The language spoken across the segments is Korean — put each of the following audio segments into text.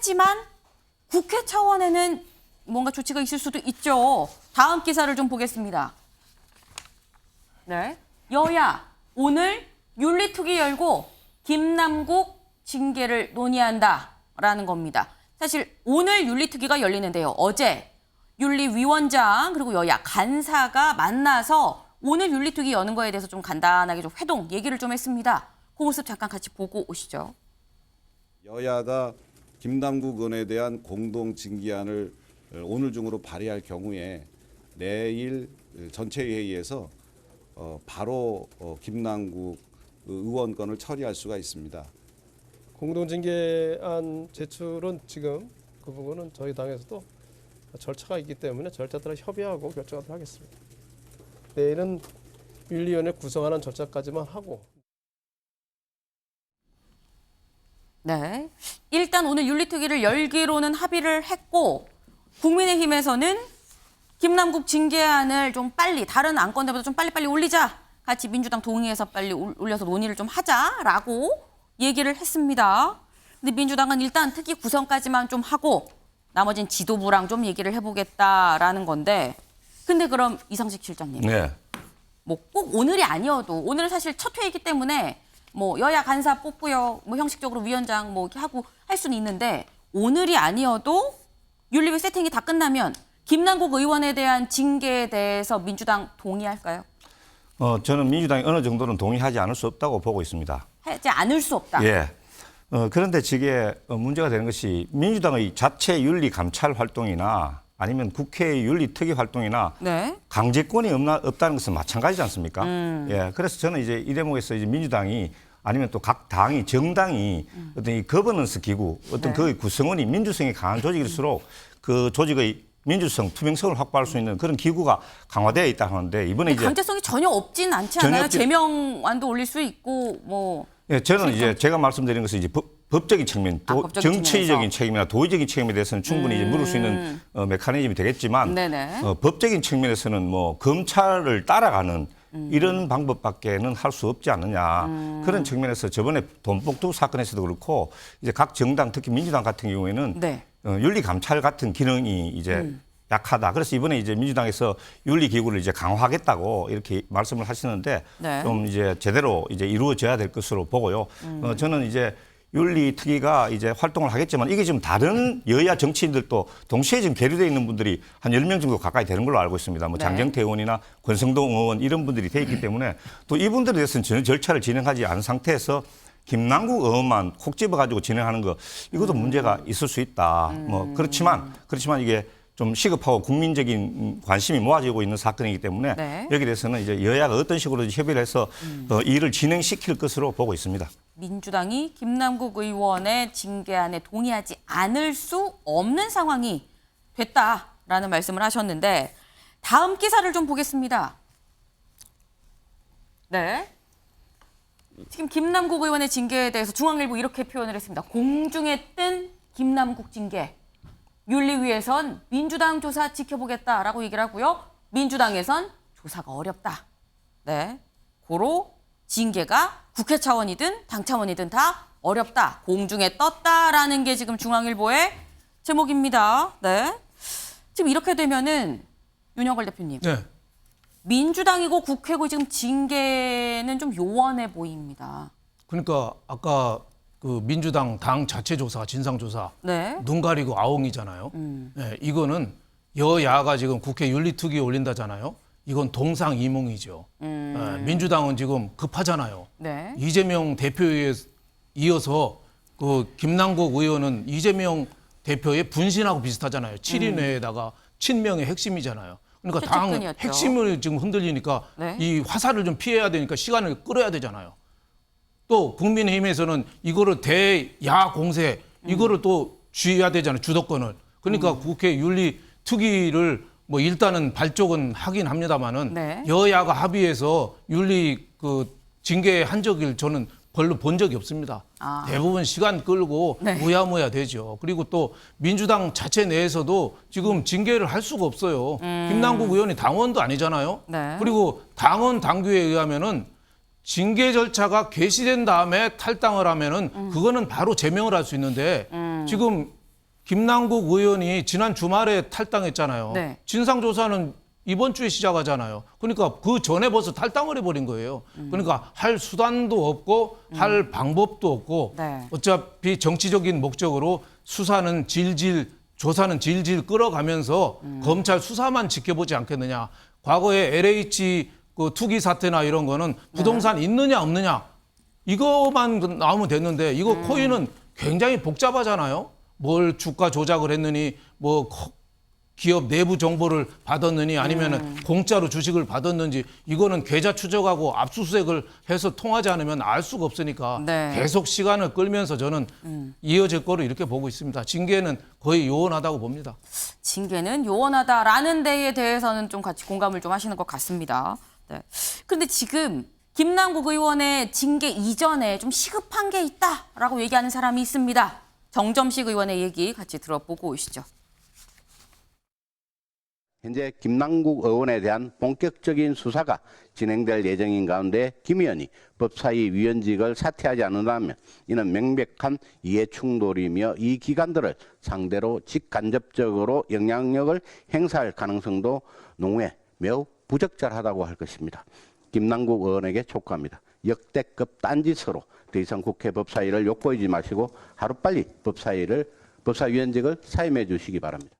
하지만 국회 차원에는 뭔가 조치가 있을 수도 있죠. 다음 기사를 좀 보겠습니다. 네, 여야 오늘 윤리특위 열고 김남국 징계를 논의한다라는 겁니다. 사실 오늘 윤리특위가 열리는데요. 어제 윤리위원장 그리고 여야 간사가 만나서 오늘 윤리특위 여는 거에 대해서 좀 간단하게 좀 회동 얘기를 좀 했습니다. 그 모습 잠깐 같이 보고 오시죠. 여야가 김남국 의원에 대한 공동 징계안을 오늘 중으로 발의할 경우에 내일 전체 회의에서 바로 김남국 의원 건을 처리할 수가 있습니다. 공동징계안 제출은 지금 그 부분은 저희 당에서도 절차가 있기 때문에 절차 따라 협의하고 결정하도록 하겠습니다. 내일은 윤리위원회 구성하는 절차까지만 하고. 네, 일단 오늘 윤리특위를 열기로는 합의를 했고 국민의힘에서는 김남국 징계안을 좀 빨리 다른 안건들보다 좀 빨리빨리 올리자. 같이 민주당 동의해서 빨리 올려서 논의를 좀 하자라고 얘기를 했습니다. 근데 민주당은 일단 특위 구성까지만 좀 하고 나머진 지도부랑 좀 얘기를 해보겠다라는 건데 근데 그럼 이상식 실장님. 네. 뭐 꼭 오늘이 아니어도 오늘은 사실 첫 회이기 때문에 뭐 여야 간사 뽑고요. 뭐 형식적으로 위원장 뭐 이렇게 하고 할 수는 있는데 오늘이 아니어도 윤리위 세팅이 다 끝나면 김남국 의원에 대한 징계에 대해서 민주당 동의할까요? 저는 민주당이 어느 정도는 동의하지 않을 수 없다고 보고 있습니다. 하지 않을 수 없다. 예. 그런데 저게 문제가 되는 것이 민주당의 자체 윤리 감찰 활동이나 아니면 국회 윤리 특위 활동이나 네. 강제권이 없다는 것은 마찬가지지 않습니까? 예. 그래서 저는 이제 이 대목에서 이제 민주당이 아니면 또 각 당이 정당이 어떤 이 거버넌스 기구 어떤 네. 그 구성원이 민주성이 강한 조직일수록 그 조직의 민주성, 투명성을 확보할 수 있는 그런 기구가 강화되어 있다 하는데 이번에 이제 강제성이 전혀 없진 않지 않아요? 제명안도 올릴 수 있고 뭐. 예, 저는 이제 제가 말씀드린 것은 이제 법적인 측면, 법적인 정치적인 측면에서. 책임이나 도의적인 책임에 대해서는 충분히 이제 물을 수 있는 메커니즘이 되겠지만 네네. 법적인 측면에서는 뭐 검찰을 따라가는 이런 방법밖에는 할 수 없지 않느냐 그런 측면에서 저번에 돈봉투 사건에서도 그렇고 이제 각 정당 특히 민주당 같은 경우에는 네. 윤리 감찰 같은 기능이 이제 약하다. 그래서 이번에 이제 민주당에서 윤리 기구를 이제 강화하겠다고 이렇게 말씀을 하시는데 네. 좀 이제 제대로 이제 이루어져야 될 것으로 보고요. 저는 이제 윤리 특위가 이제 활동을 하겠지만 이게 지금 다른 여야 정치인들도 동시에 지금 계류되어 있는 분들이 한 10명 정도 가까이 되는 걸로 알고 있습니다. 뭐 네. 장경태 의원이나 권성동 의원 이런 분들이 돼 있기 때문에 또 이분들에 대해서는 전혀 절차를 진행하지 않은 상태에서 김남국 의원만 콕 집어가지고 진행하는 거 이것도 문제가 있을 수 있다. 뭐 그렇지만 이게 좀 시급하고 국민적인 관심이 모아지고 있는 사건이기 때문에 네. 여기에 대해서는 이제 여야가 어떤 식으로 협의를 해서 일을 진행시킬 것으로 보고 있습니다. 민주당이 김남국 의원의 징계안에 동의하지 않을 수 없는 상황이 됐다라는 말씀을 하셨는데 다음 기사를 좀 보겠습니다. 네. 지금 김남국 의원의 징계에 대해서 중앙일보 이렇게 표현을 했습니다. 공중에 뜬 김남국 징계. 윤리위에선 민주당 조사 지켜보겠다라고 얘기를 하고요. 민주당에선 조사가 어렵다. 네. 고로 징계가 국회 차원이든 당 차원이든 다 어렵다. 공중에 떴다라는 게 지금 중앙일보의 제목입니다. 네. 지금 이렇게 되면은 윤여걸 대표님. 네. 민주당이고 국회고 지금 징계는 좀 요원해 보입니다. 그러니까 아까 그 민주당 당 자체 조사, 진상 조사 네. 눈 가리고 아웅이잖아요. 네, 이거는 여야가 지금 국회 윤리특위에 올린다잖아요. 이건 동상이몽이죠. 네, 민주당은 지금 급하잖아요. 네. 이재명 대표에 이어서 그 김남국 의원은 이재명 대표의 분신하고 비슷하잖아요. 7인 회에다가 친명의 핵심이잖아요. 그러니까 당 최측근이었죠. 핵심을 지금 흔들리니까 네. 이 화살을 좀 피해야 되니까 시간을 끌어야 되잖아요. 또 국민의힘에서는 이거를 대야 공세 이거를 또 쥐어야 되잖아요. 주도권을. 그러니까 국회 윤리 특위를 뭐 일단은 발족은 하긴 합니다만은 네. 여야가 합의해서 윤리 그 징계한 적을 저는 별로 본 적이 없습니다. 아. 대부분 시간 끌고 네. 무야무야 되죠. 그리고 또 민주당 자체 내에서도 지금 징계를 할 수가 없어요. 김남국 의원이 당원도 아니잖아요. 네. 그리고 당원 당규에 의하면은 징계 절차가 개시된 다음에 탈당을 하면은 그거는 바로 제명을 할 수 있는데 지금 김남국 의원이 지난 주말에 탈당했잖아요. 네. 진상조사는 이번 주에 시작하잖아요. 그러니까 그 전에 벌써 탈당을 해버린 거예요. 그러니까 할 수단도 없고 할 방법도 없고 네. 어차피 정치적인 목적으로 수사는 질질 조사는 질질 끌어가면서 검찰 수사만 지켜보지 않겠느냐. 과거에 LH 그 투기 사태나 이런 거는 부동산 있느냐 없느냐 이거만 나오면 됐는데 이거 코인은 굉장히 복잡하잖아요. 뭘 주가 조작을 했느니 뭐 기업 내부 정보를 받았느니 아니면은 공짜로 주식을 받았는지 이거는 계좌 추적하고 압수수색을 해서 통하지 않으면 알 수가 없으니까 네. 계속 시간을 끌면서 저는 이어질 거로 이렇게 보고 있습니다. 징계는 거의 요원하다고 봅니다. 징계는 요원하다라는 데에 대해서는 좀 같이 공감을 좀 하시는 것 같습니다. 네. 그런데 지금 김남국 의원의 징계 이전에 좀 시급한 게 있다라고 얘기하는 사람이 있습니다. 정점식 의원의 얘기 같이 들어보고 오시죠. 현재 김남국 의원에 대한 본격적인 수사가 진행될 예정인 가운데 김 의원이 법사위 위원직을 사퇴하지 않는다면 이는 명백한 이해충돌이며 이 기관들을 상대로 직간접적으로 영향력을 행사할 가능성도 농후에 매우 부적절하다고 할 것입니다. 김남국 의원에게 촉구합니다. 역대급 딴짓으로 더 이상 국회 법사위를 욕보이지 마시고 하루빨리 법사위원직을 사임해 주시기 바랍니다.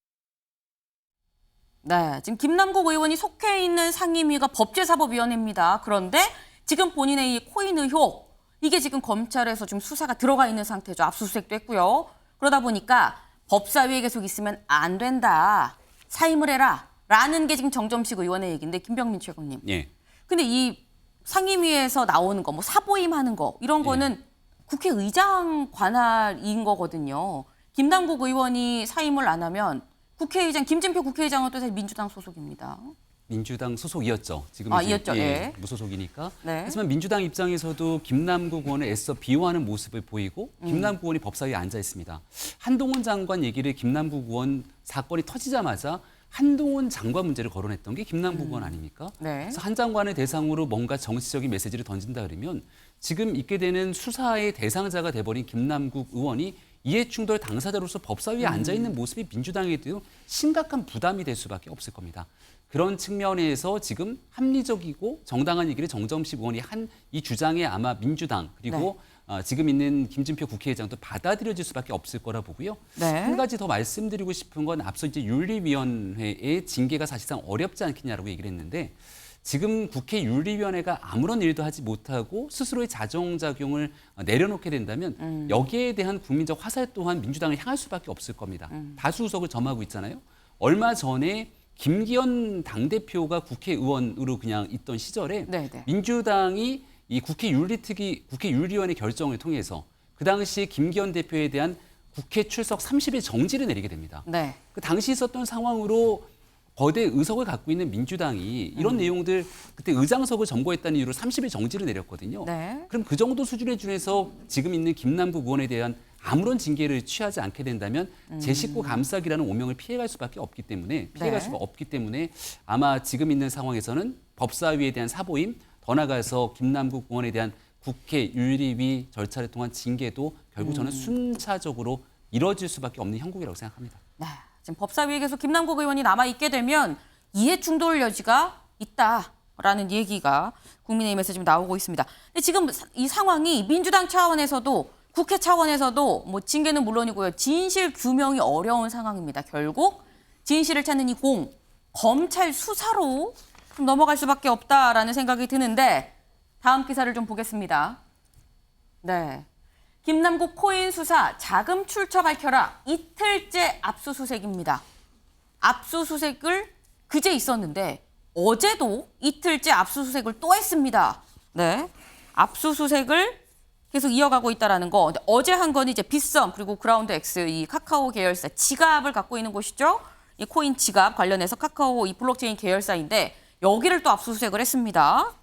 네, 지금 김남국 의원이 속해 있는 상임위가 법제사법위원회입니다. 그런데 지금 본인의 이 코인 의혹, 이게 지금 검찰에서 지금 수사가 들어가 있는 상태죠. 압수수색도 했고요. 그러다 보니까 법사위에 계속 있으면 안 된다. 사임을 해라. 라는 게 지금 정점식 의원의 얘기인데 김병민 최고님. 예. 근데 이 상임위에서 나오는 거, 뭐 사보임하는 거 이런 거는 국회의장 관할인 거거든요. 김남국 의원이 사임을 안 하면 국회의장 김진표 국회의장은 또 사실 민주당 소속입니다. 민주당 소속이었죠. 지금 이었죠. 예. 무소속이니까. 네. 하지만 민주당 입장에서도 김남국 의원을 애써 비호하는 모습을 보이고 김남국 의원이 법사위에 앉아 있습니다. 한동훈 장관 얘기를 김남국 의원 사건이 터지자마자 한동훈 장관 문제를 거론했던 게 김남국 의원 아닙니까? 네. 그래서 한 장관을 대상으로 뭔가 정치적인 메시지를 던진다 그러면 지금 있게 되는 수사의 대상자가 돼버린 김남국 의원이 이해충돌 당사자로서 법사위에 앉아있는 모습이 민주당에도 심각한 부담이 될 수밖에 없을 겁니다. 그런 측면에서 지금 합리적이고 정당한 얘기를 정점식 의원이 한 이 주장에 아마 민주당 그리고 지금 있는 김진표 국회의장도 받아들여질 수밖에 없을 거라 보고요. 네. 한 가지 더 말씀드리고 싶은 건 앞서 이제 윤리위원회의 징계가 사실상 어렵지 않겠냐라고 얘기를 했는데 지금 국회 윤리위원회가 아무런 일도 하지 못하고 스스로의 자정작용을 내려놓게 된다면 여기에 대한 국민적 화살 또한 민주당을 향할 수밖에 없을 겁니다. 다수 의석을 점하고 있잖아요. 얼마 전에 김기현 당대표가 국회의원으로 그냥 있던 시절에 네네. 민주당이 이 국회 윤리위원회 결정을 통해서 그 당시 김기현 대표에 대한 국회 출석 30일 정지를 내리게 됩니다. 네. 그 당시 있었던 상황으로 거대 의석을 갖고 있는 민주당이 이런 내용들 그때 의장석을 점거했다는 이유로 30일 정지를 내렸거든요. 네. 그럼 그 정도 수준에 준해서 지금 있는 김남국 의원에 대한 아무런 징계를 취하지 않게 된다면 제 식구 감싸기라는 오명을 피해갈 수밖에 없기 때문에 수가 없기 때문에 아마 지금 있는 상황에서는 법사위에 대한 사보임 더 나아가서 김남국 의원에 대한 국회 윤리위 절차를 통한 징계도 결국 저는 순차적으로 이뤄질 수밖에 없는 형국이라고 생각합니다. 네. 지금 법사위에 계속 김남국 의원이 남아있게 되면 이해충돌 여지가 있다라는 얘기가 국민의힘에서 지금 나오고 있습니다. 근데 지금 이 상황이 민주당 차원에서도 국회 차원에서도 뭐 징계는 물론이고요. 진실 규명이 어려운 상황입니다. 결국 진실을 찾는 이 검찰 수사로 좀 넘어갈 수밖에 없다라는 생각이 드는데 다음 기사를 좀 보겠습니다. 네. 김남국 코인 수사 자금 출처 밝혀라. 이틀째 압수수색입니다. 압수수색을 그제 있었는데 어제도 이틀째 압수수색을 또 했습니다. 네. 압수수색을 계속 이어가고 있다라는 거. 근데 어제 한 건 이제 빗썸 그리고 그라운드 X 이 카카오 계열사 지갑을 갖고 있는 곳이죠. 이 코인 지갑 관련해서 카카오 이 블록체인 계열사인데 여기를 또 압수수색을 했습니다.